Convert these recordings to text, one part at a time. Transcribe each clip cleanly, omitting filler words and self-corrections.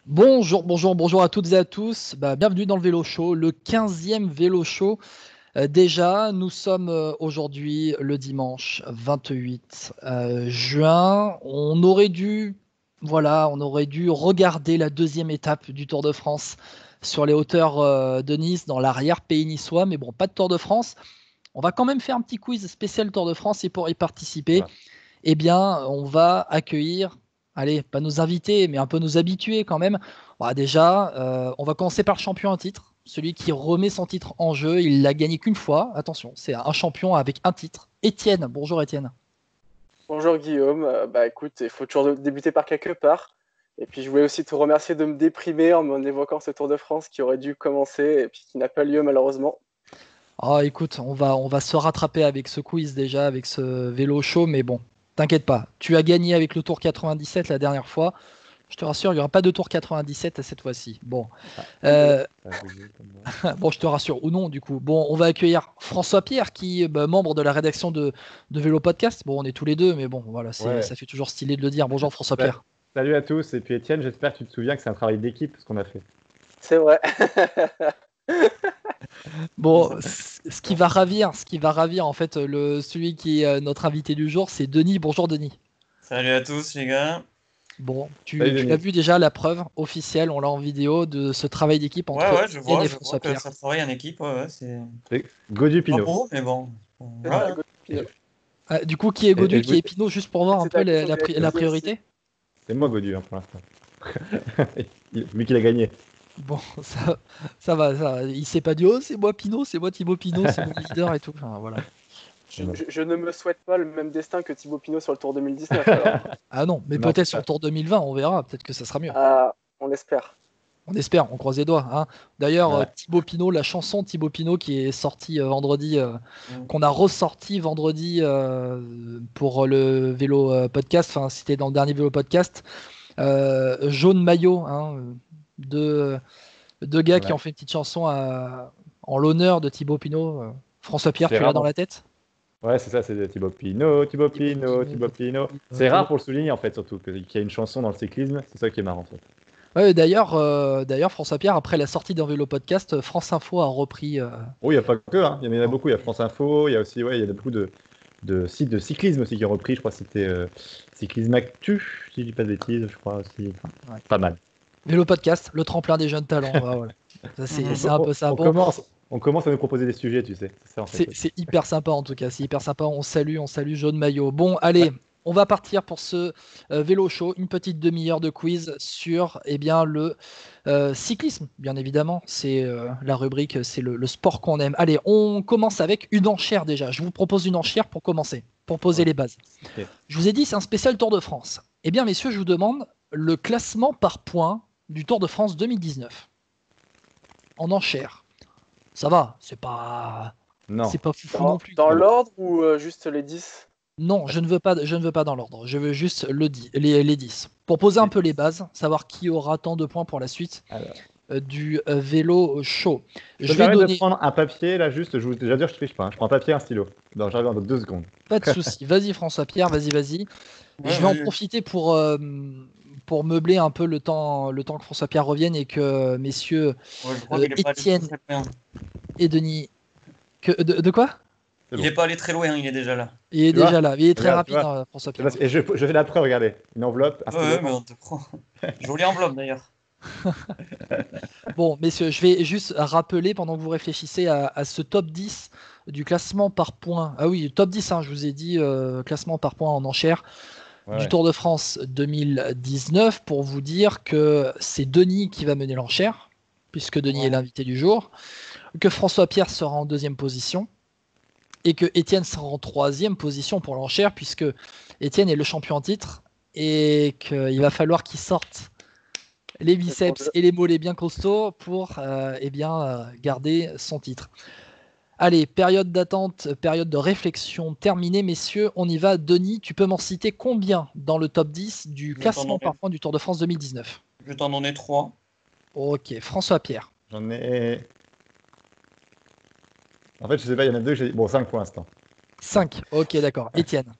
Bonjour à toutes et à tous. Bienvenue dans le Vélo Show, le 15e Vélo Show. Déjà, nous sommes aujourd'hui le dimanche 28 juin. On aurait dû regarder la deuxième étape du Tour de France sur les hauteurs de Nice, dans l'arrière-pays niçois. Mais bon, pas de Tour de France. On va quand même faire un petit quiz spécial Tour de France et pour y participer, Voilà. on va accueillir, allez, pas nos invités, mais un peu nos habitués quand même. Déjà, on va commencer par le champion en titre, celui qui remet son titre en jeu. Il l'a gagné qu'une fois. Attention, c'est un champion avec un titre. Étienne, bonjour Étienne. Bonjour Guillaume, écoute, il faut toujours débuter par quelque part. Et puis je voulais aussi te remercier de me déprimer en évoquant ce Tour de France qui aurait dû commencer et puis qui n'a pas lieu malheureusement. Écoute, on va se rattraper avec ce quiz déjà, avec ce vélo show, mais bon, t'inquiète pas. Tu as gagné avec le Tour 97 la dernière fois. Je te rassure, il n'y aura pas de Tour 97 à cette fois-ci. Bon, euh, bon, je te rassure, ou non, du coup. Bon, on va accueillir François Pierre, qui est membre de la rédaction de Vélo Podcast. Bon, on est tous les deux, mais bon, voilà, Ouais. ça fait toujours stylé de le dire. Bonjour François Sa- Pierre. Salut à tous. Et puis Étienne, j'espère que tu te souviens que c'est un travail d'équipe ce qu'on a fait. C'est vrai. Bon, ce qui va ravir en fait celui qui est notre invité du jour, c'est Denis. Bonjour Denis. Salut à tous les gars. Bon, Salut tu as Denis. vu déjà la preuve officielle, on l'a en vidéo, de ce travail d'équipe Ouais, entre ouais, je Étienne vois, et je vois François que Pierre. ça travaille en équipe, ouais, c'est C'est Godu pas Pinot. beau, mais bon. C'est ça, Voilà. Gauthier. Du coup, qui est Godu, Et qui est Pinot, juste pour voir un C'est peu ta question de la l'activité aussi. priorité? C'est moi Godu pour l'instant. Lui qui l'a gagné. Bon, ça va, ça va. Il s'est pas dit, oh, c'est moi Pinot, c'est moi Thibaut Pinot, c'est mon leader et tout. Enfin, voilà. Je ne me souhaite pas le même destin que Thibaut Pinot sur le Tour 2019 alors. Ah non, mais Non, peut-être c'est sur ça. le Tour 2020, on verra, peut-être que ça sera mieux. On l'espère. On espère, on croise les doigts, hein. D'ailleurs, Ouais. Thibaut Pinot, la chanson Thibaut Pinot qui est sortie vendredi, Mm. qu'on a ressorti vendredi pour le vélo podcast, enfin, c'était dans le dernier vélo podcast. Jaune maillot, hein, deux gars qui Ouais. ont fait une petite chanson en l'honneur de Thibaut Pinot. François Pierre, C'est tu l'as rare. dans la tête? Ouais, c'est ça, c'est Thibaut Pinot, Thibaut Thibaut Pinot, Pinot, Thibaut Pinot. Thibaut C'est Pinot. rare pour le souligner en fait, surtout qu'il y a une chanson dans le cyclisme. C'est ça qui est marrant en fait. Ouais, d'ailleurs, François Pierre, après la sortie d'un vélo podcast, France Info a repris. Oh, il n'y a pas que, hein. Il y en a beaucoup. Il y a France Info, il y a aussi, ouais, il y a beaucoup de sites de cyclisme aussi qui ont repris. Je crois que c'était Cyclisme Actu, si je dis pas de bêtises, je crois aussi. Enfin, Ouais. pas mal. Vélo podcast, le tremplin des jeunes talents. Voilà. Ça, c'est un peu ça. On Bon, commence à nous proposer des sujets, tu sais. C'est ça en fait. c'est hyper sympa en tout cas. C'est hyper sympa. On salue Jaune Maillot. Bon, allez, on va partir pour ce vélo show. Une petite demi-heure de quiz sur le cyclisme, bien évidemment. C'est la rubrique, c'est le sport qu'on aime. Allez, on commence avec une enchère déjà. Je vous propose une enchère pour commencer, pour poser Ok. les bases. Ok. Je vous ai dit, c'est un spécial Tour de France. Eh bien, messieurs, je vous demande le classement par points du Tour de France 2019. En enchère. Ça va, Non. c'est pas foufou non plus. Dans l'ordre ou juste les 10? Non, je ne veux pas dans l'ordre. Je veux juste les 10. Pour poser un peu les bases, savoir qui aura tant de points pour la suite Alors, du vélo show. je Je me vais permets de donner. prendre un papier là, juste. Déjà dire, je triche pas, hein. Je prends un papier et un stylo. Non, j'arrive dans 2 secondes. Pas de souci. Vas-y, François Pierre, vas-y. Ouais, Je vais en ouais. profiter pour meubler un peu le temps que François Pierre revienne et que messieurs Ouais, je crois qu'il est pas allé Étienne très loin. et Denis. De quoi? C'est Il bon. est pas allé très loin, il est déjà là. Il est Tu vois déjà là. Il est très Regarde, tu rapide, vois hein, François Pierre. Et je fais la preuve, regardez. Une enveloppe, un stylo. Ouais, mais on te prend. Jolie enveloppe d'ailleurs. Bon, messieurs, je vais juste rappeler pendant que vous réfléchissez à ce top 10 du classement par points. Ah oui, top 10, hein, je vous ai dit, classement par points en enchère Ouais, du ouais. Tour de France 2019 pour vous dire que c'est Denis qui va mener l'enchère, puisque Denis Ouais. est l'invité du jour, que François Pierre sera en deuxième position et que Étienne sera en troisième position pour l'enchère, puisque Étienne est le champion en titre et qu'il va falloir qu'il sorte les biceps et les mollets bien costauds pour garder son titre. Allez, période d'attente, période de réflexion terminée, messieurs, on y va. Denis, tu peux m'en citer combien dans le top 10 du Je vais t'en classement par donner, points du Tour de France 2019? je vais t'en donner 3. Ok, François Pierre. J'en ai. En fait, je sais pas, il y en a 2 que j'ai. Bon, 5 pour l'instant. 5. Ok, d'accord. Étienne.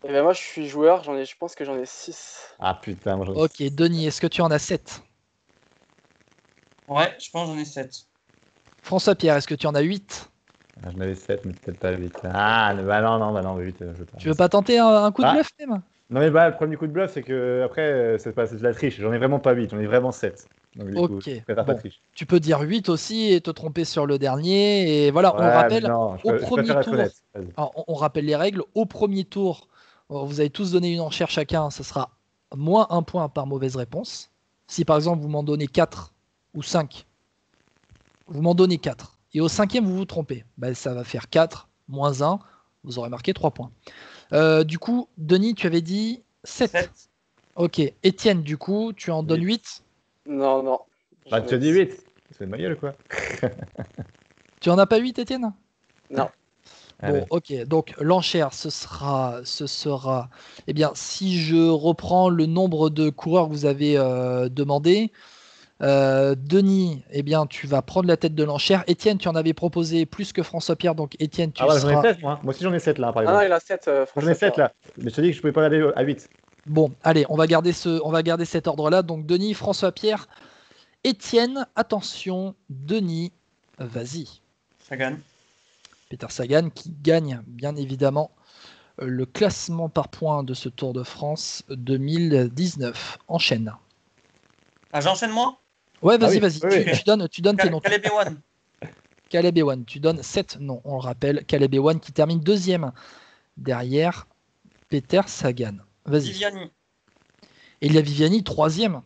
Et ben moi je suis joueur, je pense que j'en ai 6. Ah putain, moi j'en ai. Ok, Denis, est-ce que tu en as 7? Ouais, je pense que j'en ai 7. François-Pierre, est-ce que tu en as 8? Ah, j'en avais 7, mais peut-être pas 8. Ah, bah non, 8, je veux pas. Tu veux pas tenter un coup de Ah. bluff même? Non, mais bah, le premier coup de bluff, c'est que après, c'est de la triche. J'en ai vraiment pas 8, j'en ai vraiment 7. Donc, du coup, Ok, je préfère pas bon. tricher. Tu peux dire 8 aussi et te tromper sur le dernier. Et voilà, on Ouais, mais rappelle, non, au je préfère premier être tour, honnête. Vas-y. alors, on rappelle les règles. Au premier tour, vous avez tous donné une enchère chacun. Ce sera moins un point par mauvaise réponse. Si par exemple vous m'en donnez 4 ou 5, vous m'en donnez 4. Et au cinquième, vous vous trompez. Ben, ça va faire 4 moins 1. Vous aurez marqué 3 points. Du coup, Denis, tu avais dit 7. 7. Ok. Étienne, du coup, tu en donnes 8. Non. Bah, J'en tu as ai dit six. 8. C'est de ma gueule, quoi. Tu en as pas 8, Étienne? Non. Allez. Bon, ok. Donc, l'enchère, ce sera. Eh bien, si je reprends le nombre de coureurs que vous avez demandé, Denis, eh bien, tu vas prendre la tête de l'enchère. Étienne, tu en avais proposé plus que François-Pierre, donc Étienne, Ah tu ouais, j'en ai seras. 7, moi. Moi aussi, j'en ai 7 là, par Ah non, exemple. il a 7, J'en ai François 7 Pierre. là. Mais je te dis que je pouvais pas aller à 8. Bon, allez, on va garder cet ordre-là. Donc, Denis, François-Pierre, Étienne, attention, Denis, vas-y. Sagan. Peter Sagan qui gagne, bien évidemment, le classement par points de ce Tour de France 2019. Enchaîne. Ah, j'enchaîne moi. Ouais, Ah vas-y, oui, vas-y. oui, Tu, oui. tu donnes tes noms. Caleb Ewan. Caleb Ewan, tu donnes 7 noms, on le rappelle. Caleb Ewan qui termine deuxième derrière Peter Sagan. Vas-y. Viviani. Elia Viviani, troisième.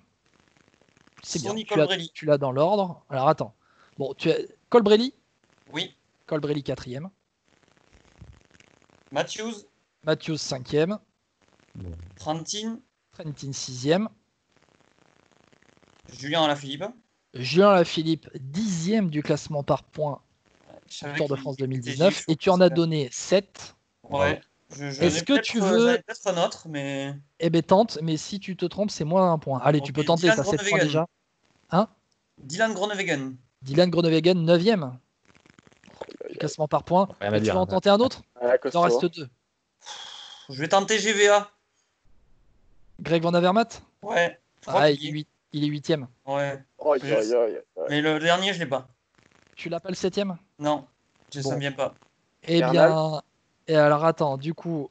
C'est bien. Sonny Colbrelli. Tu l'as dans l'ordre. Alors attends. Bon, tu as Colbrelli. Oui. Colbrelli, quatrième. Matthews. Matthews, cinquième. Trentin. Trentin, sixième. Julien Alaphilippe. Julien Lafilippe, dixième du classement par points Je savais Tour de qu'il France était 2019. chaud, Et tu en as donné 7. Ouais. Est-ce que tu veux. J'en ai peut-être un autre, mais. Eh ben tente, mais si tu te trompes, c'est moins un point. Allez, tu Ok, peux tenter, Dylan t'as 7 points Groenewegen. déjà. Hein? Dylan Groenewegen. Dylan Groenewegen, 9e du classement par points. Rien à Et tu dire, vas en hein. tenter un autre? Ah, Il en reste 2. Je vais tenter GVA. Greg Van Avermaet? Ouais. Je crois Ah, qu'il y est. il est 8e. Ouais. Oh, Mais le dernier, je l'ai pas. Tu l'as pas le 7e? Non. Ça Bon. me vient pas. Eh Bernal. bien. Et alors attends, du coup,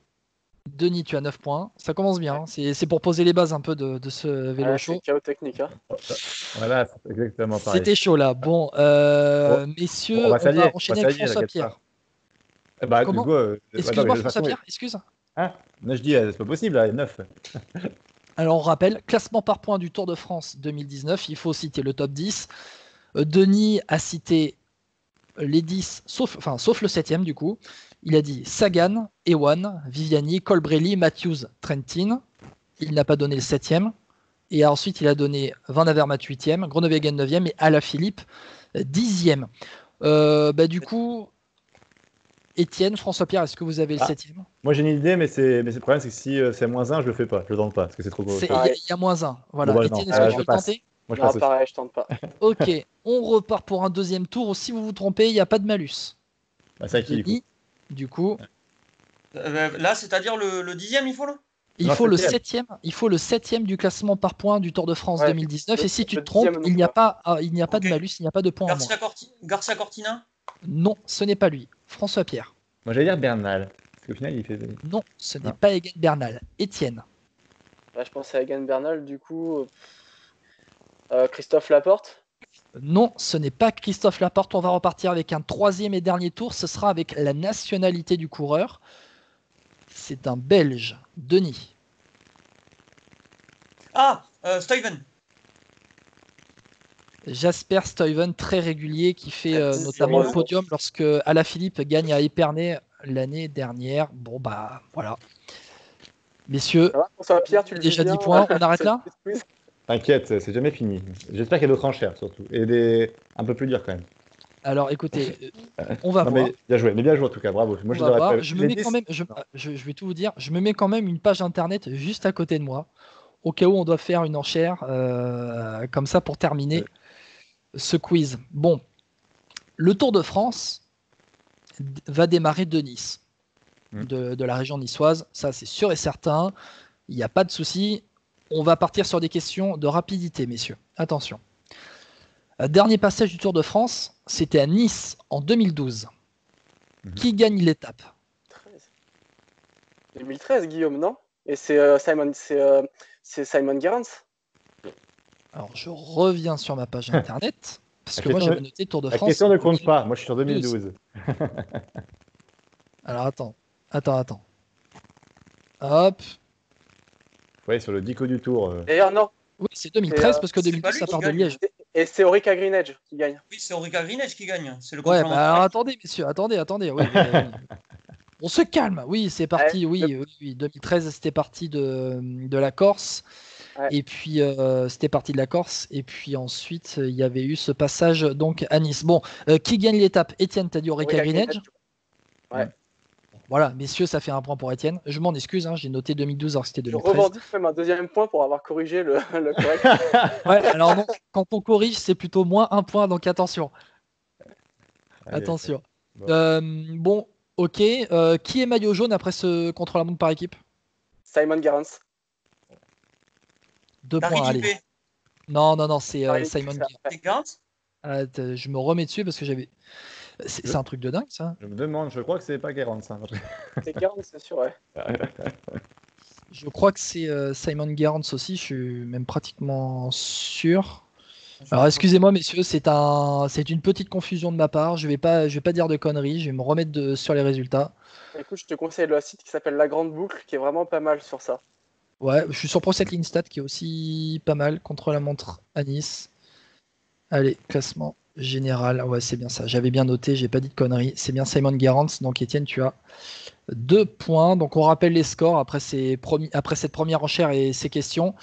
Denis, tu as 9 points. Ça commence bien. Hein. C'est pour poser les bases un peu de ce vélo C'est chaud. chaos technique. Hein. Voilà, c'est exactement pareil. C'était chaud là. Bon, Bon, messieurs, on va on s'allier, va enchaîner avec t'inquiète François-Pierre. pas. Bah, Comment? du coup, attends, Excuse-moi, mais de toute façon, François-Pierre, excuse. Hein? Là, je dis, c'est pas possible, là, 9. Alors on rappelle, classement par points du Tour de France 2019, il faut citer le top 10. Denis a cité les 10, sauf le 7e du coup. Il a dit Sagan, Ewan, Viviani, Colbrelli, Matthews, Trentin. Il n'a pas donné le 7e. Et ensuite il a donné Van Avermaet 8e, Groenewegen 9e et Alaphilippe 10e. Du coup, Étienne, François-Pierre, est-ce que vous avez le 7e? Moi, j'ai une idée, mais le problème, c'est que si c'est moins 1, je le fais pas. Je le tente pas, parce que c'est trop gros. Il y a moins 1. Voilà. Bon, bah, Étienne, non. est-ce que tu Je veux passe. tenter? Moi, je Non, passe aussi. pareil, je tente pas. Ok, on repart pour un deuxième tour. Si vous vous trompez, il n'y a pas de malus. Bah, c'est à qui, du coup? Denis, Là, c'est-à-dire le 10e, il faut là. il Non, faut le septième. 7e. Il faut le 7e du classement par points du Tour de France Ouais, 2019. Et si tu le te trompes, 10e, il n'y a non. pas, il n'y a pas Ok. de malus, il n'y a pas de point en moins. Garcia Cortina. Non, ce n'est pas lui. François Pierre. Moi, j'allais dire Bernal. Parce qu'au final, il fait. Non, ce n'est Non. pas Egan Bernal. Étienne. Là, je pense à Egan Bernal, du coup. Christophe Laporte. Non, ce n'est pas Christophe Laporte. On va repartir avec un troisième et dernier tour. Ce sera avec la nationalité du coureur. C'est un Belge. Denis. Ah, Stuyven. Jasper Stuyven, très régulier, qui fait Très notamment le sérieux. podium lorsque Alaphilippe gagne à Épernay l'année dernière. Bon, bah voilà. Messieurs, Ça va, François Pierre, tu le déjà vis 10 bien, points, on arrête c'est là? le quiz. T'inquiète, c'est jamais fini. J'espère qu'il y a d'autres enchères, surtout. Et des un peu plus dures, quand même. Alors écoutez, on va Non, voir. mais bien joué, en tout cas, bravo. Moi, On je va les aurais voir. pas. Je me Les mets 10, quand même, je vais tout vous dire, je me mets quand même une page internet juste à côté de moi, au cas où on doit faire une enchère comme ça pour terminer ce quiz. Bon, le Tour de France va démarrer de Nice, de la région niçoise, ça c'est sûr et certain, il n'y a pas de souci. On va partir sur des questions de rapidité, messieurs. Attention. Dernier passage du Tour de France, c'était à Nice en 2012. Qui gagne l'étape? 2013, Guillaume, non? Et c'est Simon Gerrans. Alors, je reviens sur ma page internet, parce La que moi, question j'avais noté Tour de La France. question ne compte pas. Moi, je suis sur 2012. Alors, attends. Hop. Ouais, sur le dico du Tour. D'ailleurs, non. Oui, c'est 2013, parce que c'est 2012, pas lui ça qui part de gagne. Liège. Et c'est Orica Green Edge qui gagne. Oui, c'est Orica Green Edge qui gagne. C'est le Ouais, contre-la-montre bah alors direct. attendez, messieurs, attendez. Oui. On se calme. Oui, c'est parti. Ouais, Oui. 2013, c'était parti de la Corse. Ouais. Et puis, c'était parti de la Corse. Et puis ensuite, il y avait eu ce passage donc à Nice. Bon, qui gagne l'étape? Étienne, t'as dit Orica Orica Green Edge. Ouais. Voilà, messieurs, ça fait un point pour Étienne. Je m'en excuse, j'ai noté 2012 alors que c'était Je 2013. revendique même un deuxième point pour avoir corrigé le correct. Ouais, alors non, quand on corrige, c'est plutôt moins un point, donc attention. Allez, Attention. bon. Bon, ok. Qui est maillot jaune après ce contre-la-montre par équipe? Simon Gerrans. 2 Daryl points, allez. Impey. Non, c'est Daryl Simon. Impey, C'est Gerrans. Je me remets dessus parce que j'avais. C'est un truc de dingue, ça. Je me demande, je crois que c'est pas Guérande, ça. C'est Gerrans, c'est sûr, ouais. Je crois que c'est Simon Gerrans aussi, je suis même pratiquement sûr. Alors excusez-moi messieurs, c'est une petite confusion de ma part, je vais pas dire de conneries, je vais me remettre sur les résultats. Écoute, je te conseille le site qui s'appelle La Grande Boucle, qui est vraiment pas mal sur ça. Ouais, je suis sur Pro Cycling Stats qui est aussi pas mal contre la montre à Nice. Allez, classement général, ouais c'est bien ça, j'avais bien noté, j'ai pas dit de conneries, c'est bien Simon Gerrans, donc Étienne tu as 2 points, donc on rappelle les scores après cette première enchère et ces questions.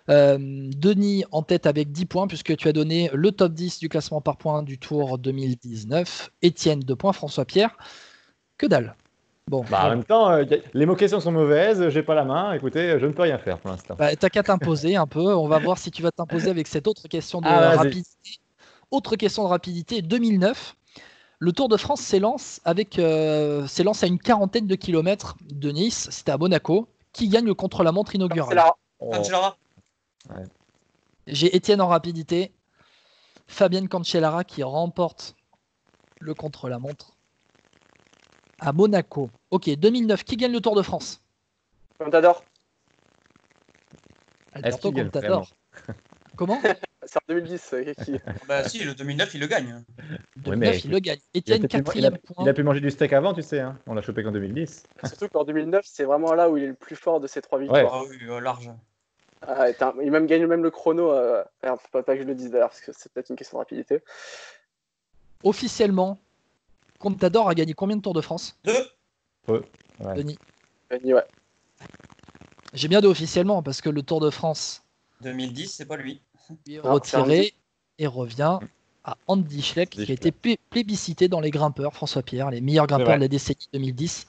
Denis en tête avec 10 points puisque tu as donné le top 10 du classement par points du Tour 2019. Étienne 2 points, François Pierre, que dalle. Bon, En voilà. même temps, les mots-questions sont mauvaises, j'ai pas la main, écoutez, je ne peux rien faire pour l'instant. Bah, t'as qu'à t'imposer un peu, on va voir si tu vas t'imposer avec cette autre question de Ah, vas-y. rapidité. Autre question de rapidité, 2009. Le Tour de France s'élance à une quarantaine de kilomètres de Nice, c'était à Monaco. Qui gagne le contre-la-montre C'est inaugural? là. Oh. Cancellara. J'ai Étienne en rapidité, Fabienne Cancellara qui remporte le contre-la-montre à Monaco. Ok, 2009, qui gagne le Tour de France? Contador. Alberto qu'il gagne Contador. Comment? C'est en 2010. Bah si, le 2009, il le gagne. 2009, il le gagne. Il a, Étienne, peut-être pu- quatrième point. il a pu manger du steak avant, tu sais, hein. On l'a chopé qu'en 2010. Surtout qu'en 2009, c'est vraiment là où il est le plus fort de ces 3 victoires. Ah oui, large. Ah, il même gagne même le chrono. Merde, faut pas que je le dise d'ailleurs, parce que c'est peut-être une question de rapidité. Officiellement, Contador a gagné combien de Tours de France? 2. Ouais. Denis. Ouais. J'ai bien dit officiellement parce que le Tour de France 2010, c'est pas lui. lui est Non, retiré et revient à Andy Schleck qui a été plébiscité dans les grimpeurs, François Pierre, les meilleurs grimpeurs de la décennie 2010.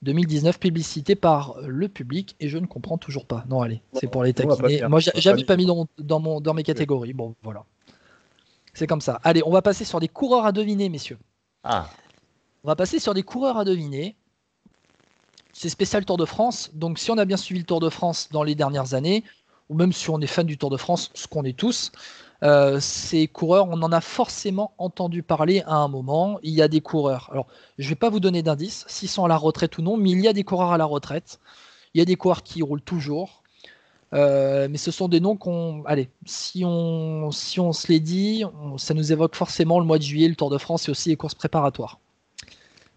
2019 plébiscité par le public et je ne comprends toujours pas. Non, allez, c'est pour les taquiner. Moi, j'avais pas mis dans mes catégories. Bon, voilà. C'est comme ça. Allez, on va passer sur des coureurs à deviner, messieurs. Ah, On va passer sur des coureurs à deviner. C'est spécial Tour de France. Donc, si on a bien suivi le Tour de France dans les dernières années, ou même si on est fan du Tour de France, ce qu'on est tous, ces coureurs, on en a forcément entendu parler à un moment. Il y a des coureurs. Alors, je ne vais pas vous donner d'indices, s'ils sont à la retraite ou non, mais il y a des coureurs à la retraite. Il y a des coureurs qui roulent toujours. Mais ce sont des noms qu'on. Allez, si on se les dit, ça nous évoque forcément le mois de juillet, le Tour de France et aussi les courses préparatoires,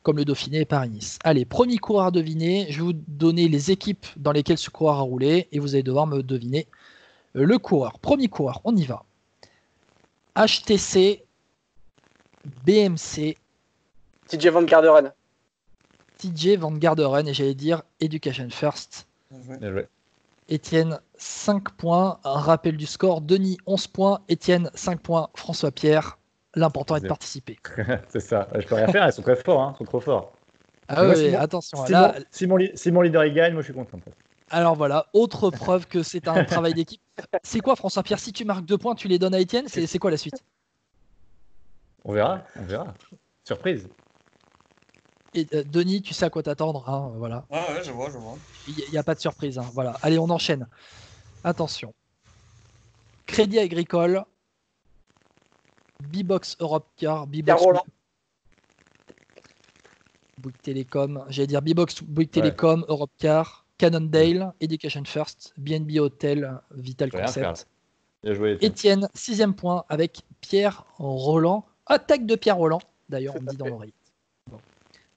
comme le Dauphiné et Paris-Nice. Allez, premier coureur à deviner. Je vais vous donner les équipes dans lesquelles ce coureur a roulé et vous allez devoir me deviner le coureur. Premier coureur, on y va. HTC, BMC, TJ Van Garderen. TJ Van Garderen et j'allais dire Education First. bien joué. Étienne, 5 points. Un rappel du score. Denis, 11 points. Étienne, 5 points. François Pierre, l'important est de participer. C'est ça. Je peux rien faire, ils sont très forts, hein. Ils sont trop forts. Ah moi, oui, Simon- attention. Si mon leader il gagne, moi je suis content. Alors voilà, autre preuve que c'est un travail d'équipe. C'est quoi, François Pierre? Si tu marques 2 points, tu les donnes à Étienne. C'est quoi la suite? On verra. Surprise. Et Denis, tu sais à quoi t'attendre, hein, voilà. Ah ouais, je vois. Il n'y a pas de surprise, hein, voilà. Allez, on enchaîne. Attention. Crédit Agricole, B-Box Europe Car, Pierre B-Box Roland. Bouygues Télécom, j'allais dire B-Box Bouygues Ouais. Télécom, Europe Car, Cannondale, Education First, BNB Hotel, Vital Je peux rien faire, Concept. Bien joué, Étienne. Étienne, 6e point avec Pierre Roland. Attaque de Pierre Roland, d'ailleurs, on me dit dans l'oreille. Bon.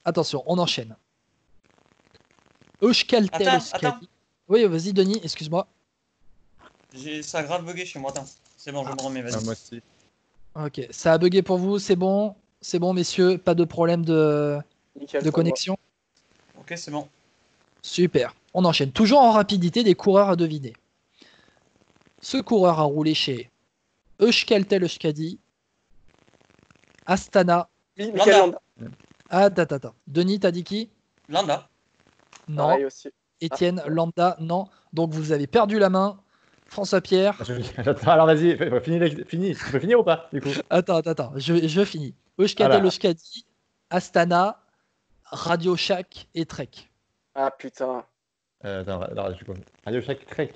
Attention, on enchaîne. Euskaltel, Attends. Euskadi. Oui, vas-y, Denis, excuse-moi. Ça a grave bugué chez moi. Attends. C'est bon, je me remets, vas-y. Ah, moi aussi. Ok, ça a bugué pour vous, c'est bon. C'est bon, messieurs, pas de problème de Nickel, pour moi. connexion. Ok, c'est bon. Super. On enchaîne. Toujours en rapidité, des coureurs à deviner. Ce coureur a roulé chez Euskaltel Euskadi, Astana. Michael Landa. Ah, attends. Denis, t'as dit qui? Landa. Non. Pareil aussi. Étienne, Lambda, non. Donc vous avez perdu la main. François Pierre. J'attends, alors vas-y, finis. Tu peux finir ou pas, du coup? Attends. Je finis. Euskadi, Voilà. Euskadi, Astana, Radio Shack et Trek. Ah putain. Attends, alors, je sais pas. Radio Shack Trek.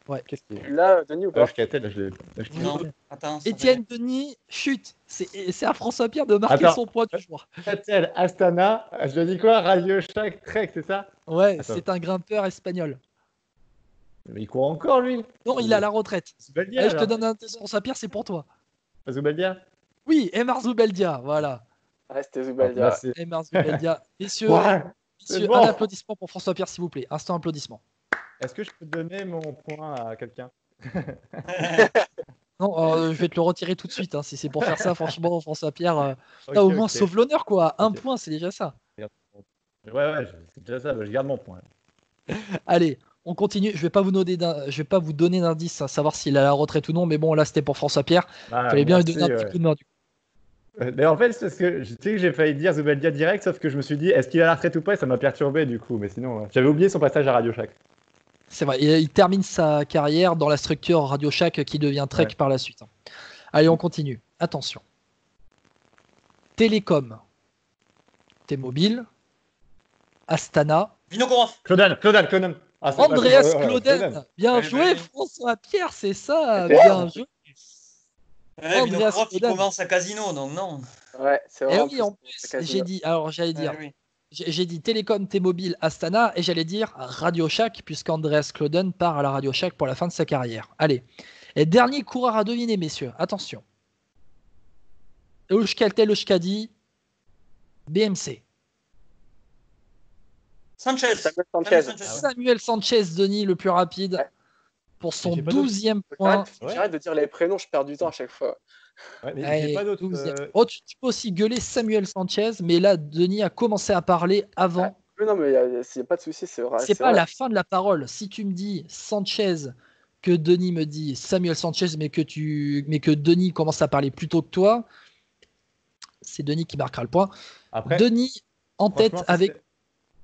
Ouais. Qu'est-ce que c'est? Là, Denis ou pas? Là, je l'ai pas. Non. Attends. ça Étienne, Denis, chute. C'est à François Pierre de marquer Attends. son point du jour. Euskaltel, Astana, je dis quoi? Radio Shack Trek, c'est ça? Ouais, Attends. c'est un grimpeur espagnol. Mais il court encore, lui? Non, il est à la retraite. Zubeldia, Allez, je te alors. donne un indice, François Pierre, c'est pour toi. Pas Zubeldia? Oui, Emar Zubeldia, voilà. Ah, c'était Là, Zubaldia. c'est- Emar Zubeldia. Messieurs, Ouais. c'est bon. un applaudissement pour François Pierre, s'il vous plaît. Instant applaudissement. Est-ce que je peux donner mon point à quelqu'un? Non, je vais te le retirer tout de suite. Hein, si c'est pour faire ça, franchement, François Pierre, Ok, là, au moins, ok. sauve l'honneur, quoi. Un Ok. point, c'est déjà ça. Ouais, c'est déjà ça, je garde mon point. Allez, on continue. Je vais pas vous donner d'indice à savoir s'il est à la retraite ou non, mais bon, là, c'était pour François Pierre. Ah, Fallait bien lui merci, donner un petit coup de main. Mais en fait, c'est parce que je sais que j'ai failli dire Zubeldia direct, sauf que je me suis dit, est-ce qu'il a la retraite ou pas? Et ça m'a perturbé du coup. Mais sinon, j'avais oublié son passage à Radio Shack. C'est vrai, il termine sa carrière dans la structure Radio Shack qui devient Trek Ouais. par la suite. Allez, on continue. Attention. Télécom, T-Mobile, Astana, Vinokourov. Claudan. Ah, c'est pas- Andreas ouais, Clauden. Bien Ouais, joué, bah oui. François Pierre, c'est ça. Ouais. Bien joué. Andreas Vinokourov, il Clauden. commence à Casino, donc non. Ouais, c'est Et vrai. oui, en plus, j'ai dit, alors j'allais dire, Oui. j'ai dit Télécom, T-Mobile, Astana, et j'allais dire Radio Shack, puisqu'Andreas Clauden part à la Radio Shack pour la fin de sa carrière. Allez. Et dernier coureur à deviner, messieurs. Attention. Euskaltel, Euskadi, BMC. Sanchez. Samuel Sanchez. Samuel Sanchez, Denis, le plus rapide, Ouais. pour son J'ai pas d'autres. 12e point. J'arrête de dire les prénoms, je perds du temps à chaque fois. Ouais, mais Allez, j'ai pas d'autres. 12e. Oh, tu peux aussi gueuler Samuel Sanchez, mais là, Denis a commencé à parler avant. Mais non, mais il n'y a pas de souci, c'est vrai. C'est pas la fin de la parole. Si tu me dis Sanchez, que Denis me dit Samuel Sanchez, mais que Denis commence à parler plus tôt que toi, c'est Denis qui marquera le point. Après, Denis en tête franchement, avec.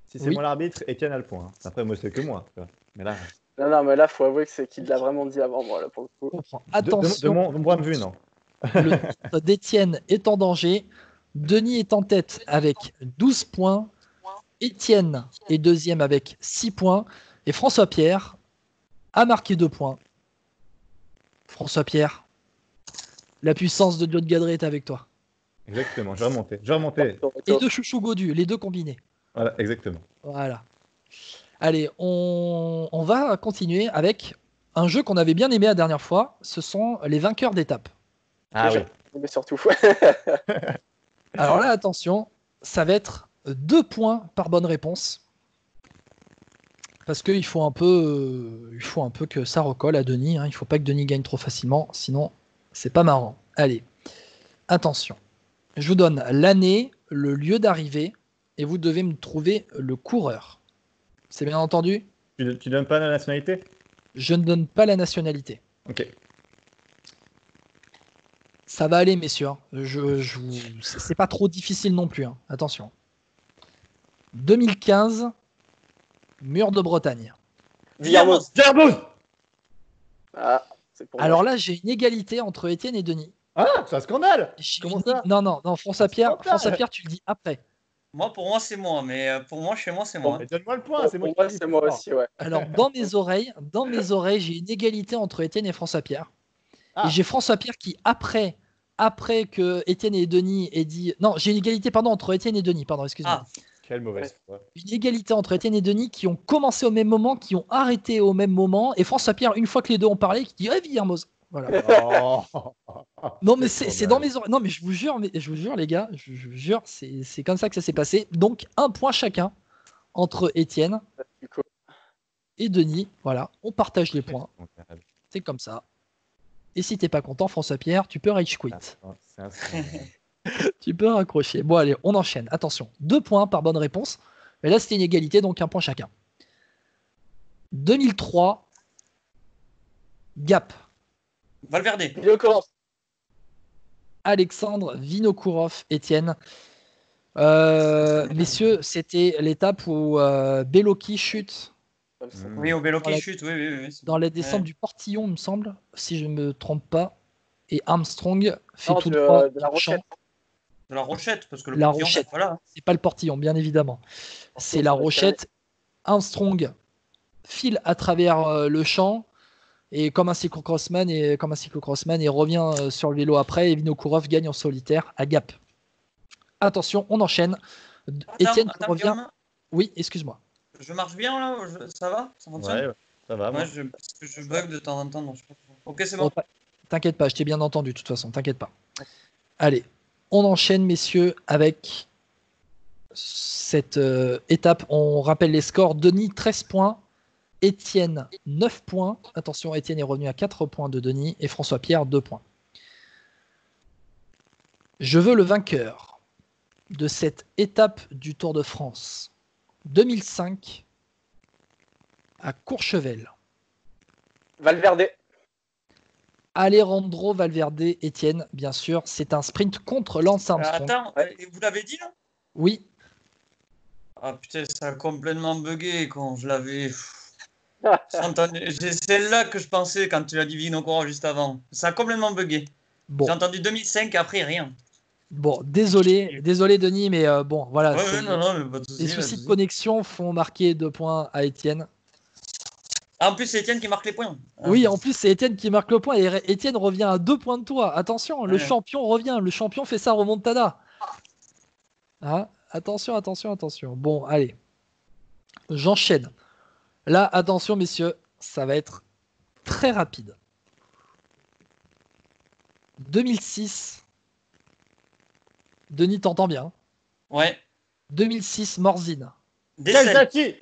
Si c'est Oui. moi l'arbitre, Etienne a le point. Après, moi, c'est que moi. tu vois. Mais là, Non, mais là, faut avouer que c'est qu'il l'a vraiment dit avant moi, là, pour le coup. Comprends. de Attention, mon point de vue, non. le titre d'Étienne est en danger. Denis est en tête avec 12 points. Étienne est deuxième avec 6 points. Et François Pierre a marqué 2 points. François Pierre, la puissance de John Gadret est avec toi. Exactement, je vais remonter. Et de Chouchou Godu, les deux combinés. Voilà, exactement. Voilà. Allez, on va continuer avec un jeu qu'on avait bien aimé la dernière fois. Ce sont les vainqueurs d'étape. Ah Déjà. oui. Mais surtout, Alors là, attention, ça va être 2 points par bonne réponse. Parce qu'il faut un peu que ça recolle à Denis. Hein. Il ne faut pas que Denis gagne trop facilement, sinon c'est pas marrant. Allez, attention. Je vous donne l'année, le lieu d'arrivée, et vous devez me trouver le coureur. C'est bien entendu? Tu donnes pas la nationalité? Je ne donne pas la nationalité. Ok. Ça va aller, messieurs. C'est pas trop difficile non plus. Hein. Attention. 2015, mur de Bretagne. Villarmoz. Zerbouz. Ah, c'est pour Alors moi. là, j'ai une égalité entre Étienne et Denis. Ah, c'est un scandale. Comment ça? Non, François Pierre, tu le dis après. Pour moi, c'est moi, mais pour moi, chez moi, c'est moi. Mais donne-moi le point, c'est moi Pour moi, qui dis. c'est moi aussi, ouais. Alors, dans mes oreilles, j'ai une égalité entre Étienne et François Pierre. Ah. Et j'ai François Pierre qui, après après que Étienne et Denis aient dit... Non, j'ai une égalité entre Étienne et Denis, pardon, excuse-moi. Ah, Quelle mauvaise foi. Une égalité entre Étienne et Denis qui ont commencé au même moment, qui ont arrêté au même moment, et François Pierre, une fois que les deux ont parlé, qui dit « Ouais, Villermoz !» Voilà. Oh. Non, mais c'est dans mes oreilles. Non, mais je vous jure, les gars, je vous jure, c'est comme ça que ça s'est passé. Donc, un point chacun entre Étienne Du coup, et Denis. Voilà, on partage les points. C'est comme ça. Et si t'es pas content, François Pierre, tu peux rage quit. C'est un scandale. Tu peux raccrocher. Bon, allez, on enchaîne. Attention, 2 points par bonne réponse. Mais là, c'était une égalité, donc 1 point chacun. 2003, Gap. Valverde. Vinokourov. Alexandre Vinokourov, Étienne. Messieurs, c'était l'étape où Beloki chute Oui, au vélo qui Voilà. chute, oui. dans la descente Ouais. du portillon, il me semble, si je ne me trompe pas. Et Armstrong fait Non, tout de droit la dans le Rochette. champ. De la Rochette, parce que le La portillon, Rochette. c'est pas là. C'est pas le portillon, bien évidemment. C'est la Rochette. Armstrong file à travers le champ et comme un cyclocrossman et revient sur le vélo après. Et Vinokourov gagne en solitaire à Gap. Attention, on enchaîne. Étienne qui Attends, revient. Guillaume, Oui, excuse-moi. je marche bien là ça va? Ça fonctionne? Ouais, ça va. moi. Parce que je bug de temps en temps. Donc je sais pas pourquoi. Ok, c'est Bon, bon. t'inquiète pas, je t'ai bien entendu de toute façon, t'inquiète pas. Allez, on enchaîne, messieurs, avec cette étape. On rappelle les scores. Denis, 13 points. Étienne, 9 points. Attention, Étienne est revenu à 4 points de Denis. Et François Pierre, 2 points. Je veux le vainqueur de cette étape du Tour de France 2005 à Courchevel. Valverde. Alejandro Valverde, Étienne, bien sûr. C'est un sprint contre Lance Armstrong. Attends, vous l'avez dit là? Oui, Ah putain, ça a complètement bugué quand je l'avais. C'est celle-là que je pensais quand tu l'as dit Vinokourov juste avant. Ça a complètement bugué. bon. J'ai entendu 2005 après rien. Bon, désolé Denis, mais bon, voilà. Ouais, non, mais pas de soucis, Les pas de soucis de soucis. connexion font marquer 2 points à Étienne. Ah, en plus, c'est Étienne qui marque les points. Oui, en plus, c'est Étienne qui marque le point et Étienne revient à 2 points de toi. Attention, le Ouais. champion revient. Le champion fait sa remontada. Hein, attention. Bon, allez. J'enchaîne. Là, attention, messieurs, ça va être très rapide. 2006. Denis, t'entends bien. Ouais. 2006, Morzine. Dessel. Calzati.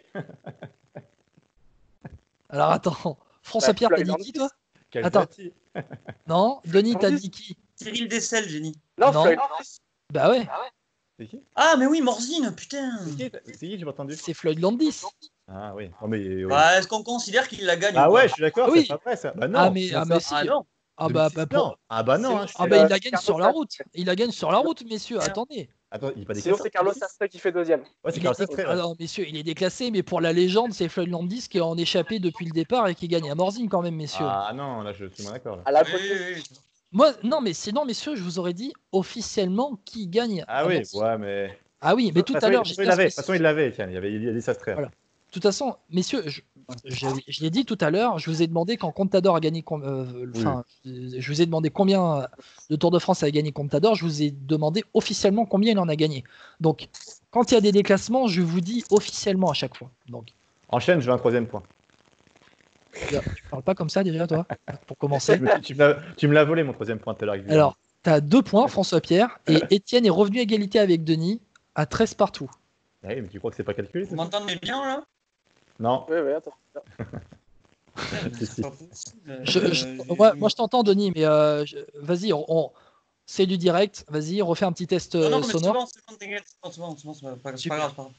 Alors, attends. François Pierre, t'as dit qui, toi? Calzati. Non, Denis, t'as dit qui? Cyril Dessel, j'ai dit. Non, Non. Floyd. Bah ouais, C'est qui? Ah, mais oui, Morzine, putain. C'est qui, j'ai pas entendu. c'est Floyd Landis. Ah oui. Oh, mais, oui. Bah, est-ce qu'on considère qu'il la gagne Ah ou pas? ouais, je suis d'accord, Oui. c'est pas vrai ça. Bah non. Ah mais, comment ah, mais ça si. Ah non. Ah bah, 2006, pour- non. Ah bah non. C'est- hein, je Ah sais bah pas. il la gagne sur la route. Il la gagne sur la route, messieurs. Attendez. Attends, il est pas Sinon, déclassé. c'est Carlos Sastre qui fait deuxième. Ouais, c'est Il Carlos est Sastre. ouais. Alors, messieurs, il est déclassé, mais pour la légende, c'est Floyd Landis qui est en échappé depuis le départ et qui gagne à Morzine quand même, messieurs. Ah non, là je suis moins d'accord. là. À la Oui, côté. oui. Moi, non, mais sinon, messieurs, je vous aurais dit officiellement qui gagne. Ah à oui, Morzine. ouais, mais. Ah oui, mais tout à l'heure, De toute façon, il l'avait, tiens, il a dit Sastre. Voilà. De toute façon, messieurs, je l'ai dit tout à l'heure, je vous ai demandé quand Contador a gagné, je vous ai demandé combien de Tour de France a gagné Contador, je vous ai demandé officiellement combien il en a gagné. Donc, quand il y a des déclassements, je vous dis officiellement à chaque fois. Donc, Enchaîne, je veux un 3e point. tu parles pas comme ça déjà, toi, pour commencer. Tu me l'as volé mon 3e point tout à l'heure. avec Alors, tu as 2 points, François Pierre, et Étienne est revenu à égalité avec Denis à 13 partout. Ah oui, mais tu crois que c'est pas calculé Vous ça m'entendez bien là? Non. Oui, attends. Si, si. pas possible. Moi, je t'entends, Denis, mais vas-y, c'est du direct. Vas-y, refais un petit test Non, mais sonore. c'est bon, t'inquiète, c'est bon, c'est pas Super. grave, c'est pas grave.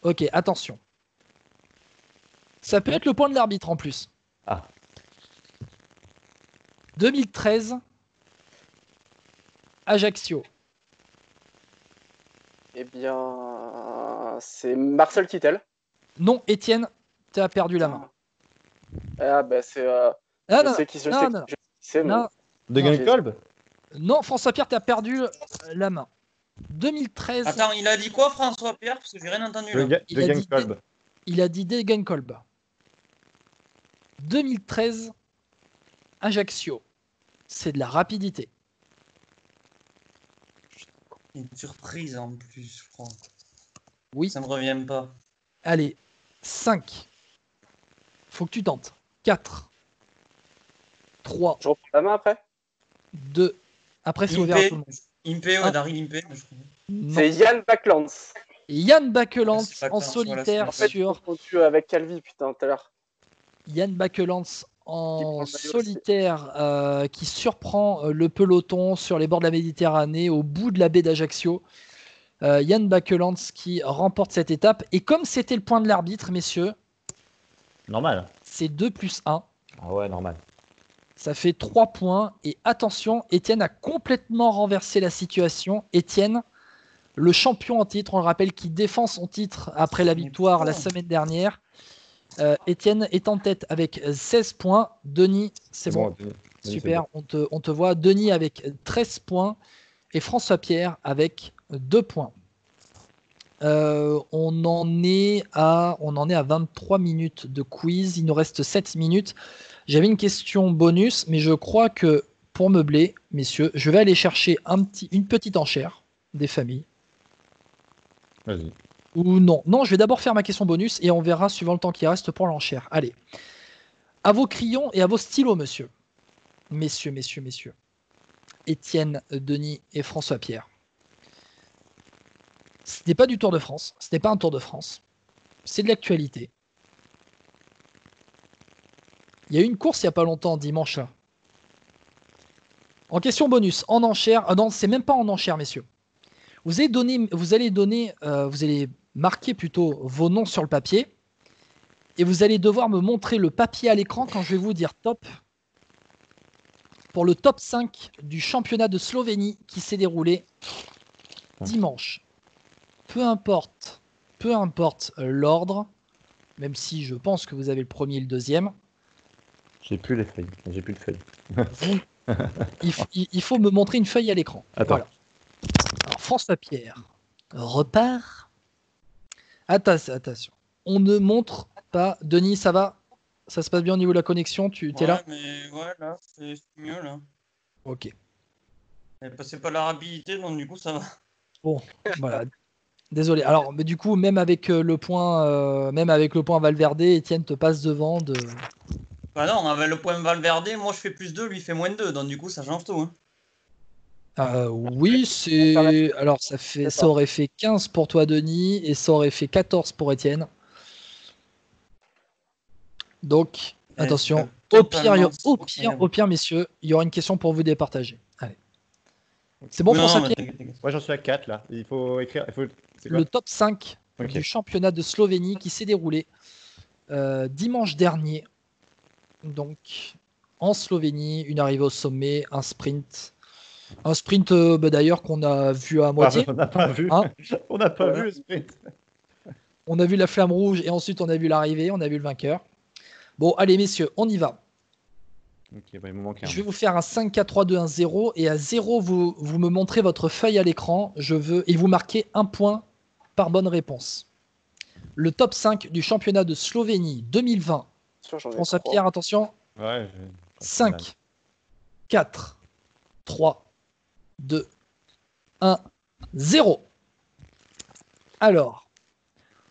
Ok, attention. Ça peut être le point de l'arbitre en plus. Ah. 2013, Ajaccio. Eh bien, c'est Marcel Kittel. Non, Étienne, tu as perdu la main. Ah, bah, c'est. Ah, Je non, sais qui je non, sais non, qui c'est, mais. non, De Genkolb non, François Pierre, tu as perdu la main. 2013, Attends, il a dit quoi, François Pierre? Parce que j'ai rien entendu là. Il a De dit- Genkolb. il a dit Degenkolb. 2013, Ajaccio. C'est de la rapidité. Une surprise en plus, je crois. Oui. Ça me revient pas. Allez, 5. Faut que tu tentes. 4. 3. Je reprends la main après. 2. Après, c'est ouvert à tout le monde. Impé, ouais, Un. Daryl Impé. Je crois. Non. C'est Yann Backlands. Yann Bakelands C'est pas en clair, solitaire voilà, En fait, je sur confondu avec Calvi, putain, tout à l'heure. Yann Bakelands Qui prend en le maillot solitaire qui surprend le peloton sur les bords de la Méditerranée au bout de la baie d'Ajaccio. Yann Bakelands qui remporte cette étape. Et comme c'était le point de l'arbitre, messieurs, Normal. c'est 2 plus 1. Ah ouais, normal. Ça fait 3 points. Et attention, Étienne a complètement renversé la situation. Étienne, le champion en titre, on le rappelle, qui défend son titre après la victoire la semaine dernière. Étienne est en tête avec 16 points. Denis, c'est bon. Denis, Super, on te voit. Denis avec 13 points et François Pierre avec 2 points. On en est à 23 minutes de quiz. Il nous reste 7 minutes. J'avais une question bonus, mais je crois que pour meubler, messieurs, je vais aller chercher une petite enchère des familles. Vas-y. Ou non. Non, je vais d'abord faire ma question bonus et on verra suivant le temps qui reste pour l'enchère. Allez. À vos crayons et à vos stylos, monsieur. Messieurs. Étienne, Denis et François Pierre. Ce n'est pas du Tour de France. Ce n'est pas un Tour de France. C'est de l'actualité. Il y a eu une course il n'y a pas longtemps, dimanche là. En question bonus, en enchère. Ah non, c'est même pas en enchère, messieurs. Vous allez marquer plutôt vos noms sur le papier et vous allez devoir me montrer le papier à l'écran quand je vais vous dire top pour le top 5 du championnat de Slovénie qui s'est déroulé dimanche. Peu importe l'ordre, même si je pense que vous avez le premier et le deuxième. J'ai plus les feuilles. J'ai plus de feuilles. Il faut me montrer une feuille à l'écran. Attends. Voilà. Alors, François Pierre repart. Attention. On ne montre pas. Denis, ça va? Ça se passe bien au niveau de la connexion? Tu es là? Mais ouais, là, c'est mieux, là. Ok. Elle passait pas la rapidité, donc du coup, ça va. Bon, voilà. Désolé. Alors, mais du coup, même avec le point Valverde, Étienne te passe devant de. Bah non, avec le point Valverde, moi je fais plus 2, lui il fait moins 2, donc du coup, ça change tout. Hein. Oui, c'est. Alors, ça aurait fait 15 pour toi, Denis, et ça aurait fait 14 pour Étienne. Donc, attention. Au pire, messieurs, il y aura une question pour vous départager. Allez. C'est bon, François Pierre? Moi, j'en suis à 4 là. Il faut écrire. C'est quoi le top 5 du championnat de Slovénie qui s'est déroulé dimanche dernier. Donc, en Slovénie, une arrivée au sommet, un sprint. Un sprint d'ailleurs qu'on a vu à moitié. On n'a pas vu. Hein, on n'a pas vu le sprint. On a vu la flamme rouge et ensuite on a vu l'arrivée, on a vu le vainqueur. Bon, allez messieurs, on y va. Okay, bah, il me manque un. Je vais vous faire un 5, 4, 3, 2, 1, 0. Et à 0, vous me montrez votre feuille à l'écran. Et vous marquez un point par bonne réponse. Le top 5 du championnat de Slovénie 2020. François Pierre, attention. Ouais, 5, 4, 3, 2, 1, 0. Alors,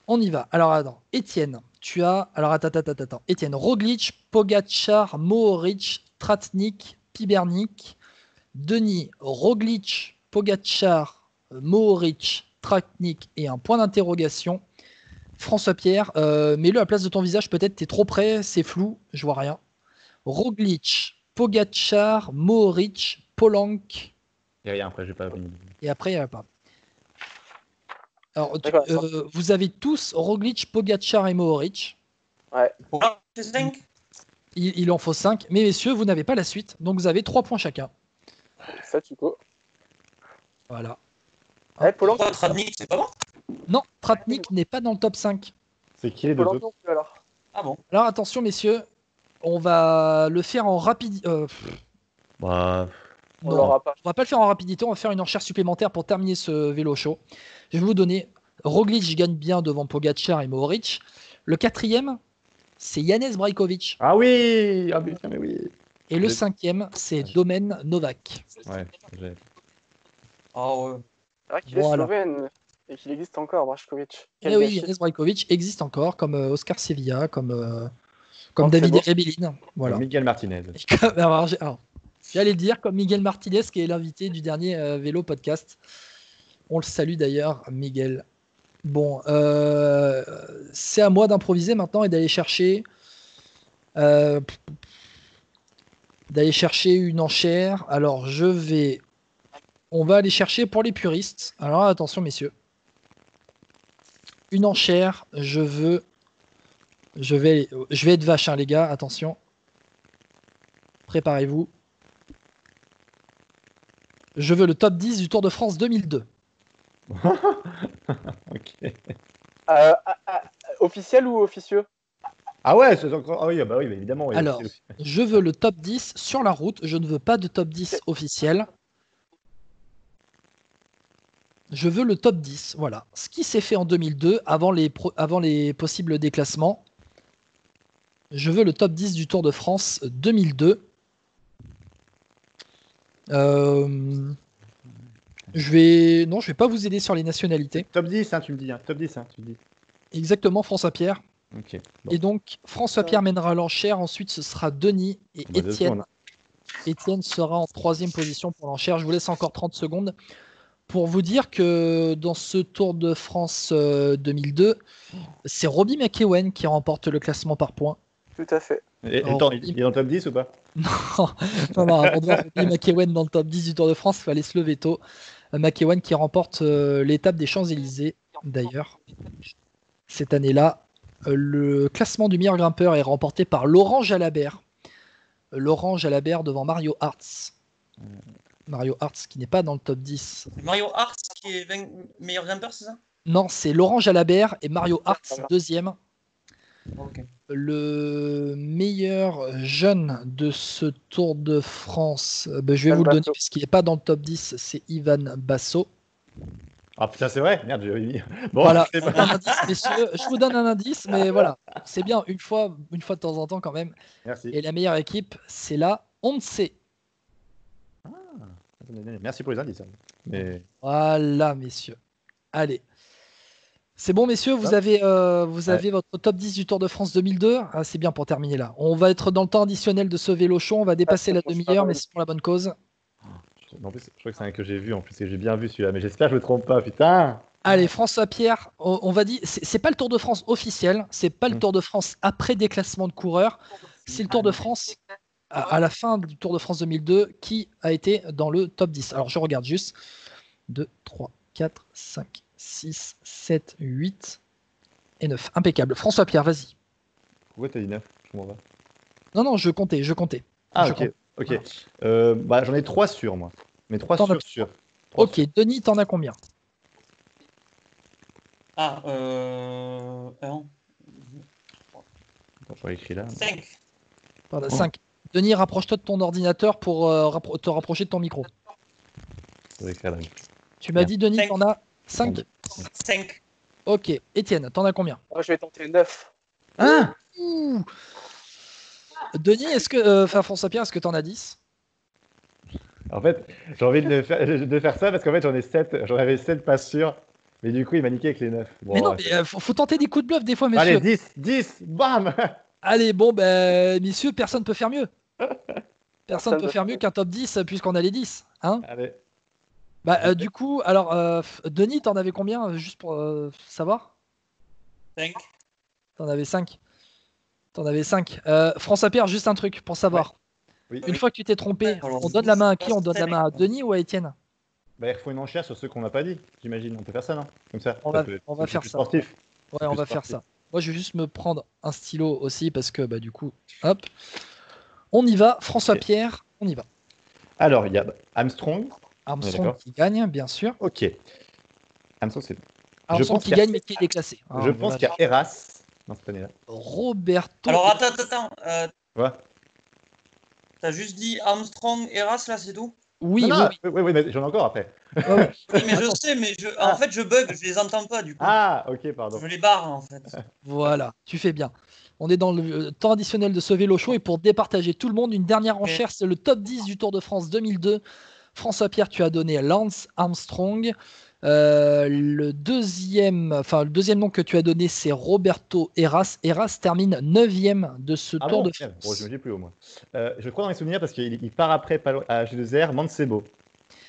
on y va. Alors, attends. Étienne, tu as. Alors, attends. Étienne, Roglic, Pogačar, Mohoric, Tratnik, Pibernik. Denis, Roglic, Pogačar, Mohoric, Tratnik et un point d'interrogation. François Pierre, mets-le à la place de ton visage, peut-être t'es trop près, c'est flou, je vois rien. Roglic, Pogačar, Mohoric, Polank. Il n'y a rien après, j'ai pas. Et après, il n'y a pas. Alors, vous avez tous Roglic, Pogačar et Mohoric. Ouais. C'est 5. Il en faut 5. Mais messieurs, vous n'avez pas la suite. Donc vous avez 3 points chacun. Ça, tu peux. Voilà. Polank, Tratnik, c'est pas bon? Non, Tratnik n'est pas dans le top 5. C'est qui les deux autres? alors. Ah bon? Alors attention, messieurs. On va le faire en rapidité. Bah... Non, on va pas le faire en rapidité. On va faire une enchère supplémentaire pour terminer ce vélo show. Je vais vous donner. Roglic gagne bien devant Pogačar et Mohoric. Le 4e, c'est Janez Brajkovic. Ah oui, ah putain, mais oui. Et le 5e, c'est Domen Novak. Ouais, j'ai... Ah ouais. C'est vrai qu'il est Voilà. slovène et qu'il existe encore, Brajkovic. Et oui, Janez Brajkovic existe encore, comme Oscar Sevilla, comme David c'est beau. Rebellin. Voilà. Miguel Martinez. Alors, j'allais le dire, comme Miguel Martinez, qui est l'invité du dernier Vélo Podcast. On le salue d'ailleurs, Miguel. Bon, c'est à moi d'improviser maintenant et d'aller chercher une enchère. Alors, on va aller chercher pour les puristes. Alors, attention, messieurs. Une enchère, je vais être vache, hein, les gars, attention. Préparez-vous. Je veux le top 10 du Tour de France 2002. Ok. Officiel ou officieux? Ah ouais, c'est encore. Ah oui, bah oui, évidemment. Oui, Alors, je veux le top 10 sur la route. Je ne veux pas de top 10 officiel. Je veux le top 10. Voilà. Ce qui s'est fait en 2002, avant les possibles déclassements. Je veux le top 10 du Tour de France 2002. Je vais pas vous aider sur les nationalités. Top 10, hein, tu me dis. Hein. Top 10, hein, tu me dis. Exactement, François-Pierre. Ok. Bon. Et donc, François-Pierre mènera l'enchère. Ensuite, ce sera Denis et Étienne. Étienne sera en 3e position pour l'enchère. Je vous laisse encore 30 secondes pour vous dire que dans ce Tour de France 2002, c'est Robbie McEwen qui remporte le classement par points. Tout à fait. Et attends, il est dans le top 10 ou pas? Non, avant de voir Robbie McEwen dans le top 10 du Tour de France, il fallait se lever tôt. McEwen qui remporte l'étape des Champs-Élysées, d'ailleurs. Cette année-là, le classement du meilleur grimpeur est remporté par Laurent Jalabert. Laurent Jalabert devant Mario Hartz. Mario Hartz qui n'est pas dans le top 10. Mario Hartz qui est meilleur grimpeur, c'est ça? Non, c'est Laurent Jalabert et Mario Hartz 2e. Okay. Le meilleur jeune de ce Tour de France, je vais vous le donner puisqu'il n'est pas dans le top 10, c'est Ivan Basso. Ah putain, c'est vrai? Merde, j'ai dit. Bon, voilà, un indice, messieurs. Je vous donne un indice, mais voilà, c'est bien une fois de temps en temps quand même. Merci. Et la meilleure équipe, c'est la Once. Ah, merci pour les indices. Mais... Voilà, messieurs. Allez. C'est bon, messieurs, vous avez votre top 10 du Tour de France 2002. Ah, c'est bien pour terminer là. On va être dans le temps additionnel de ce vélo show. On va dépasser la demi-heure, mais c'est pour la bonne cause. En plus, je crois que c'est un que j'ai vu, en plus, et j'ai bien vu celui-là, mais j'espère que je me trompe pas, putain. Allez, François-Pierre, on va dire, c'est pas le Tour de France officiel, c'est pas le Tour de France après déclassement de coureurs, c'est le Tour de France à la fin du Tour de France 2002 qui a été dans le top 10. Alors je regarde juste 2, 3, 4, 5, 6, 7, 8 et 9. Impeccable. François-Pierre, vas-y. Pourquoi t'as dit 9? Je comprends pas. Non, je comptais. Ah, ok. J'en ai 3 sûrs, moi. Mais 3 sûrs. Ok, Denis, t'en as combien? Ah, Attends, je vais écrire là. 5. Pardon, 5. Denis, rapproche-toi de ton ordinateur pour te rapprocher de ton micro. Je vais écrire là. Tu m'as dit, Denis, t'en as 5? 5. Ok. Étienne, t'en as combien? Moi, je vais tenter 9. Hein? Denis, François-Pierre, est-ce que t'en as 10? En fait, j'ai envie de faire ça parce qu'en fait, j'en ai 7. J'en avais 7 pas sûrs. Mais du coup, il m'a niqué avec les 9. Bon, mais non, faut tenter des coups de bluff des fois, messieurs. Allez, 10, bam. Allez, bon, messieurs, personne peut faire mieux. Personne peut faire mieux qu'un top 10 puisqu'on a les 10. Hein? Allez. Du coup, alors, Denis, t'en avais combien, juste pour savoir? 5. T'en avais 5. François-Pierre, juste un truc pour savoir. Ouais. Oui. Une fois que tu t'es trompé, on donne la main à qui? On donne la main à Denis ou à Étienne? Il faut une enchère sur ceux qu'on n'a pas dit, j'imagine. On peut faire ça, non? Comme ça. On va faire ça. Sportif. Ouais, on va faire ça. Moi, je vais juste me prendre un stylo aussi parce que du coup, hop. On y va. François-Pierre, on y va. Alors, il y a Armstrong. Armstrong qui gagne, bien sûr. Ok. Armstrong, c'est... Armstrong qui gagne, mais qui est déclassé. Je pense qu'il y a Eras dans cette année-là. Roberto. Alors, attends. Ouais. T'as juste dit Armstrong, Eras, là, c'est tout? Oui, oui, mais j'en ai encore après. Oui, mais je sais, mais en fait, je bug, je les entends pas, du coup. Ah, ok, pardon. Je les barre, en fait. Voilà, tu fais bien. On est dans le temps additionnel de ce vélo show et pour départager tout le monde, une dernière enchère, c'est le top 10 du Tour de France 2002. François-Pierre, tu as donné Lance Armstrong. Le deuxième nom que tu as donné, c'est Roberto Heras. Heras termine 9e de ce Ah Tour bon de Merde, France. je me dis plus au moins. Je crois dans les souvenirs parce qu'il part après à G2R, Mancebo.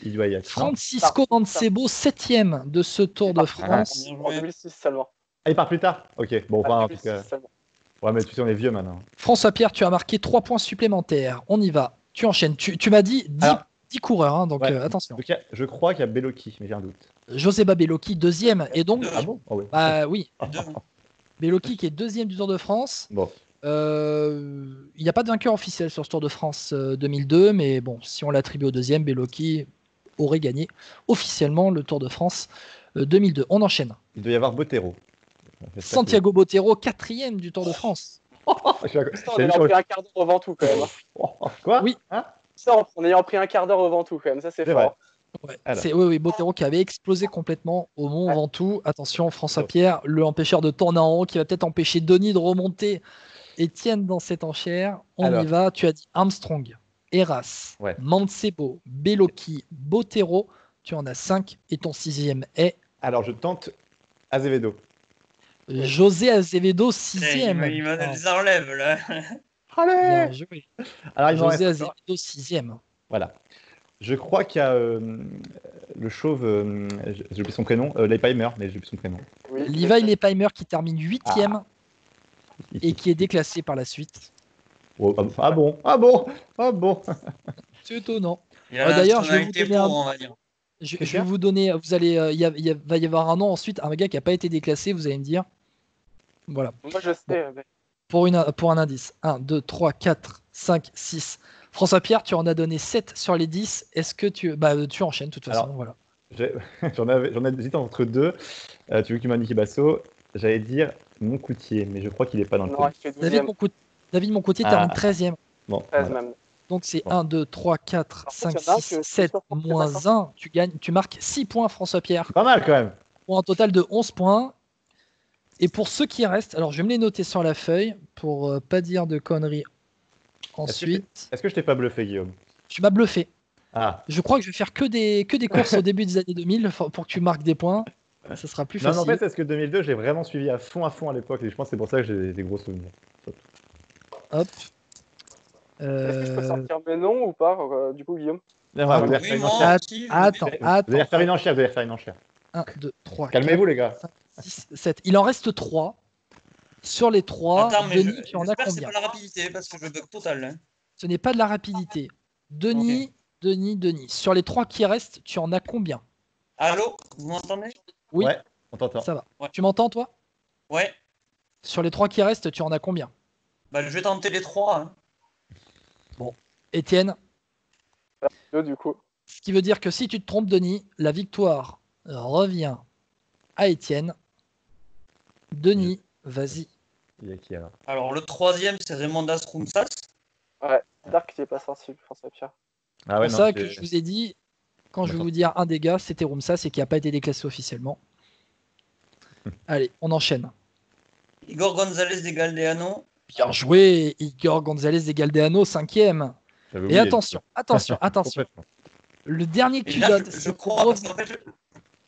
Il doit y être. Non Francisco Mancebo, 7e de ce Tour de France. En 2006 seulement. Ah, il part plus tard. Ok, bon, enfin, en tout 2006 cas. seulement. Ouais, mais tu sais, on est vieux maintenant. François Pierre, tu as marqué 3 points supplémentaires. On y va. Tu enchaînes. Tu m'as dit 10, Alors, 10 coureurs, hein, donc ouais. attention. Donc, je crois qu'il y a Bellocchi, mais j'ai un doute. Joseba Bellocchi, 2e. Et donc, Ah bon Ah oui. bah oui, Deux. Bellocchi qui est 2e du Tour de France. Bon. Il n'y a pas de vainqueur officiel sur ce Tour de France 2002, mais bon, si on l'attribue au deuxième, Bellocchi aurait gagné officiellement le Tour de France 2002. On enchaîne. Il doit y avoir Bottero. Santiago Bottero, 4e du Tour de France. Je suis Ça, en ayant pris un quart d'heure au Ventoux quand même. Hein. Quoi Oui. Hein Ça, en ayant pris un quart d'heure au Ventoux quand même, ça c'est C'est fort. Ouais, Alors. c'est oui, Bottero qui avait explosé complètement au Mont Ventoux. Attention, François Pierre, le empêcheur de tourner en haut qui va peut-être empêcher Denis de remonter. Étienne dans cette enchère. On y va. Tu as dit Armstrong, Heras, Mancebo, Bellocchi, Bottero. Tu en as 5 et ton 6e est. Alors je tente Azevedo. José Azevedo, 6e. Il m'a des enlèves là. Bien joué. Alors, il José Azevedo, 6e. Voilà. Je crois qu'il y a le chauve, j'ai oublié son prénom, Leipheimer, mais j'ai oublié son prénom. Oui, Levi Leipheimer qui termine 8e et qui est déclassé par la suite. Oh, ah bon. C'est étonnant. D'ailleurs, je vais vous donner on va dire. Je vais vous donner, vous allez, va y avoir un nom ensuite, un gars qui n'a pas été déclassé, vous allez me dire. Voilà. Moi je sais. Mais... Pour un indice. 1, 2, 3, 4, 5, 6. François Pierre, tu en as donné 7 sur les 10. Est-ce que tu enchaînes de toute façon? Alors, voilà. J'en ai hésité entre deux. Tu veux que tu m'indiques Basso? J'allais dire Moncoutier, mais je crois qu'il n'est pas dans le coup. David Moncoutier termine 13e. Bon, 13 voilà. même. Donc c'est 1, 2, 3, 4, 5, 6, 7, moins 1. Tu marques 6 points, François Pierre. Pas mal quand même. Pour un total de 11 points. Et pour ceux qui restent, alors je vais me les noter sur la feuille pour pas dire de conneries ensuite. Est-ce que je t'ai pas bluffé, Guillaume? Tu m'as bluffé. Ah. Je crois que je vais faire que des courses au début des années 2000 pour que tu marques des points. Ça sera plus facile. Non, en fait, c'est que 2002, j'ai vraiment suivi à fond à l'époque. Et je pense que c'est pour ça que j'ai des gros souvenirs. Hop. Est-ce que je peux sortir mes noms ou pas, du coup, Guillaume? Attends. Vous allez faire une enchère. 1, 2, 3. Calmez-vous, les gars. 5, 6, 7. Il en reste 3. Sur les 3, Denis, tu en as j'espère que combien? c'est pas la rapidité parce que je bug total. Hein. Ce n'est pas de la rapidité. Denis, Denis. Sur les 3 qui restent, tu en as combien? Allô? Vous m'entendez? Oui. Ouais, on t'entend. Ça va. Ouais. Tu m'entends, toi? Ouais. Sur les 3 qui restent, tu en as combien? Bah, je vais tenter les 3. Hein. Bon. Étienne? 2 du coup. Ce qui veut dire que si tu te trompes, Denis, la victoire revient à Étienne. Denis, vas-y. Il y a qui alors? Alors, le 3e, c'est Raimondas Roumsas. Ouais, Dark qui n'est pas sorti, François Pierre. Ah ouais, c'est pour ça que je vous ai dit, quand je vais vous dire un des gars, c'était Roumsas et qui n'a pas été déclassé officiellement. Allez, on enchaîne. Igor González de Galdeano. Bien joué, Igor González de Galdeano, 5e. Et attention. Le que tu donnes, je crois, parce qu'en fait,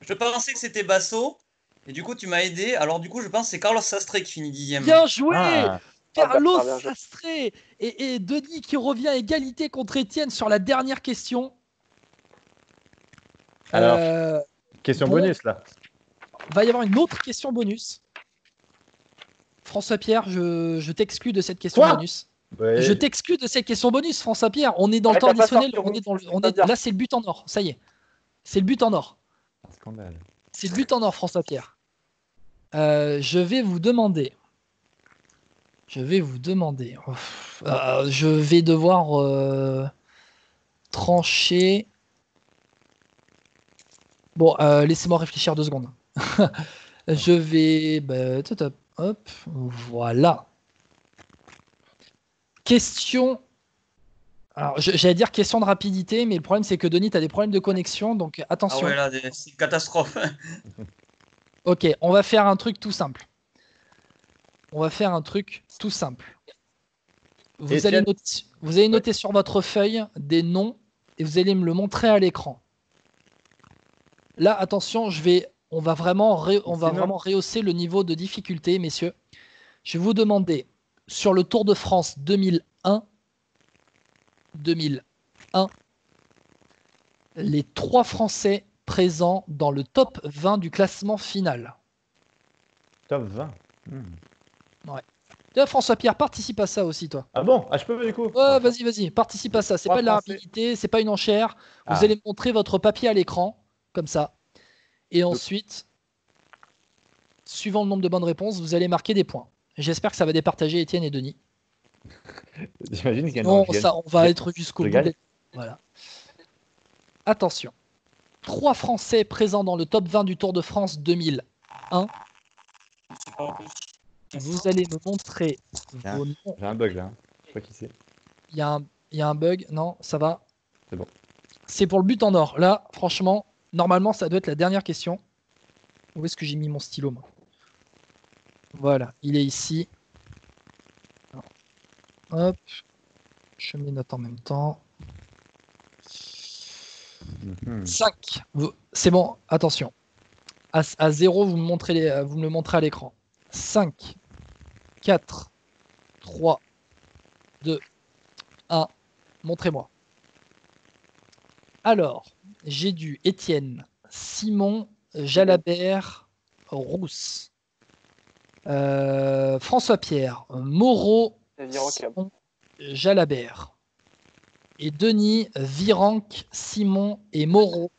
je pensais que c'était Basso, et du coup, tu m'as aidé. Alors, du coup, je pense que c'est Carlos Sastre qui finit 10e. Bien joué, Carlos bien Sastre. Et Denis qui revient à égalité contre Étienne sur la dernière question. Alors, question bonus, là. Va y avoir une autre question bonus. François Pierre, je t'exclus de cette question bonus. Ouais. Je t'exclus de cette question bonus, François Pierre. On est dans le temps additionnel. Là, c'est le but en or. Ça y est. C'est le but en or. Un scandale. C'est le but en or, François Pierre. Je vais vous demander. Je vais devoir trancher. Bon, laissez-moi réfléchir 2 secondes. Je vais. Hop, voilà. Question. Alors, j'allais dire question de rapidité, mais le problème, c'est que Denis, tu as des problèmes de connexion, donc attention. Ah ouais, là, c'est une catastrophe. Ok, on va faire un truc tout simple. Vous allez noter sur votre feuille des noms et vous allez me le montrer à l'écran. Là, attention, on va vraiment rehausser le niveau de difficulté, messieurs. Je vais vous demander, sur le Tour de France 2001, les 3 Français présents dans le top 20 du classement final. Top 20. François Pierre, participe à ça aussi, toi. Ah bon? Ah, je peux du coup? Ouais, vas-y, participe à ça. C'est pas de la rapidité, c'est pas une enchère. Vous allez montrer votre papier à l'écran, comme ça. Et ensuite, suivant le nombre de bonnes réponses, vous allez marquer des points. J'espère que ça va départager Étienne et Denis. J'imagine qu'il y a on va être jusqu'au bout. Voilà. Attention. 3 Français présents dans le top 20 du Tour de France 2001. Vous allez me montrer vos noms. J'ai un bug là. Je sais pas qui c'est. Il y a un bug. Non, ça va. C'est bon. C'est pour le but en or. Là, franchement, normalement, ça doit être la dernière question. Où est-ce que j'ai mis mon stylo, moi? Voilà, il est ici. Hop. Je mets les notes en même temps. 5. C'est bon, attention. À 0, vous me le montrez à l'écran. 5, 4, 3, 2, 1. Montrez-moi. Alors, j'ai du Étienne, Simon, Jalabert, Rousse, François-Pierre, Moreau, Simon, Jalabert. Et Denis, Virenque, Simon et Moreau.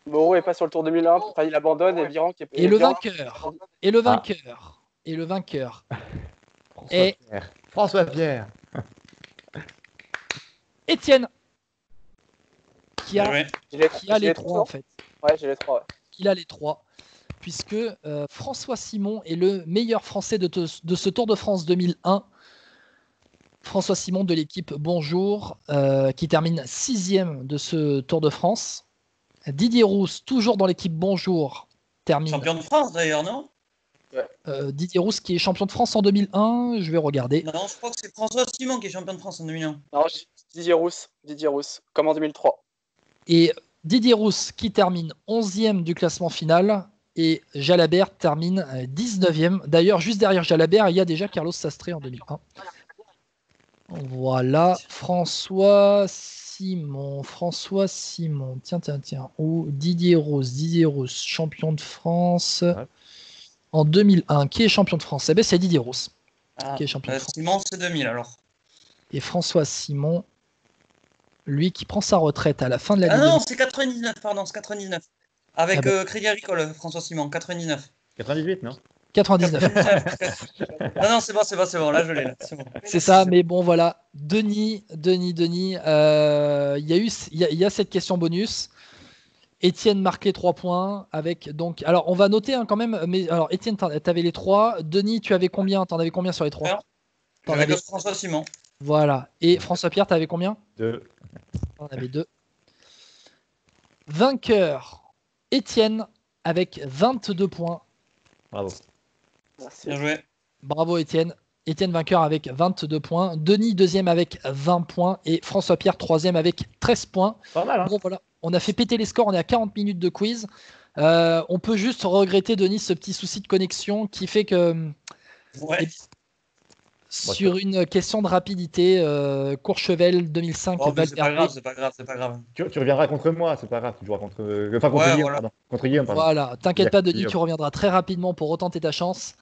Moreau est pas sur le Tour 2001, enfin, il abandonne et Virenque est... Et le vainqueur. Et le vainqueur. François Pierre. Étienne. Qui a les 3 en fait. Ouais, j'ai les 3. Ouais. Il a les 3. Puisque François Simon est le meilleur Français de ce Tour de France 2001. François Simon de l'équipe Bonjour, qui termine 6e de ce Tour de France. Didier Rousse, toujours dans l'équipe Bonjour, termine... Champion de France d'ailleurs, non? Didier Rousse qui est champion de France en 2001, je vais regarder. Non, je crois que c'est François Simon qui est champion de France en 2001. Non, Didier Rousse, comme en 2003. Et Didier Rousse qui termine 11e du classement final et Jalabert termine 19e. D'ailleurs, juste derrière Jalabert, il y a déjà Carlos Sastre en 2001. Voilà, François Simon. Tiens. Ou Didier Rousse, champion de France en 2001. Qui est champion de France? C'est Didier Rousse qui est champion de France. Simon, c'est 2000 alors. Et François Simon, lui qui prend sa retraite à la fin de l'année. Ah non, c'est 99, pardon, c'est 99. Avec Crédit Agricole, François Simon, 99. 98, non? 99. Non, c'est bon, là je l'ai. C'est ça, mais bon, voilà. Denis, il y a cette question bonus. Étienne marque les 3 points avec donc. Alors, on va noter quand même. Mais alors, Étienne, t'avais les 3. Denis, tu avais combien? T'en avais combien sur les 3? Avec François Simon. Voilà. Et François-Pierre, t'avais combien? 2. T'en avais 2. Vainqueur, Étienne avec 22 points. Bravo. Merci. Bien joué. Bravo Étienne. Étienne vainqueur avec 22 points. Denis deuxième avec 20 points. Et François-Pierre troisième avec 13 points. Pas mal, hein? Bon, voilà. On a fait péter les scores. On est à 40 minutes de quiz. On peut juste regretter, Denis, ce petit souci de connexion qui fait que sur une question de rapidité, Courchevel 2005. C'est pas grave. Tu reviendras contre moi, c'est pas grave. Tu joueras contre Guillaume, pardon. Contre Guillaume, pardon. Voilà, t'inquiète pas, Denis, tu reviendras très rapidement pour retenter ta chance.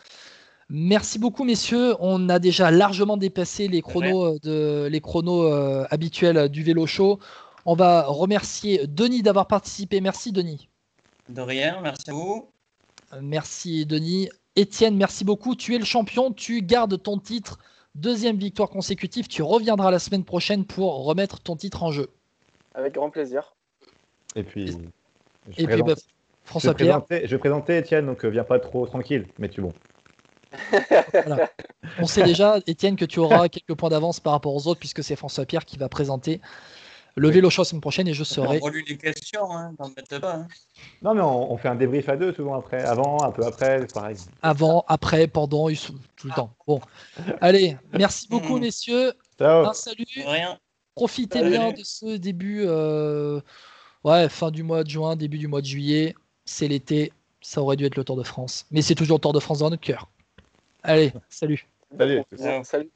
Merci beaucoup, messieurs. On a déjà largement dépassé les chronos, habituels du Vélo Show. On va remercier Denis d'avoir participé. Merci, Denis. De rien, merci à vous. Merci, Denis. Étienne, merci beaucoup. Tu es le champion. Tu gardes ton titre. 2e victoire consécutive. Tu reviendras la semaine prochaine pour remettre ton titre en jeu. Avec grand plaisir. Et puis, François-Pierre. Je vais présenter Étienne, donc viens pas trop tranquille, mais tu bon. Voilà. On sait déjà, Étienne, que tu auras quelques points d'avance par rapport aux autres, puisque c'est François-Pierre qui va présenter le Vélo Show la semaine prochaine et je serai. On relit les questions, hein, t'en mettez pas. Hein. Non, mais on fait un débrief à 2 souvent après. Avant, un peu après, c'est pareil. Avant, après, pendant, tout le temps. Bon. Allez, merci beaucoup, messieurs. Ciao. Un salut. Rien. Profitez bien de ce début, fin du mois de juin, début du mois de juillet. c'est l'été, ça aurait dû être le Tour de France. Mais c'est toujours le Tour de France dans notre cœur. Allez, salut. Salut. Salut.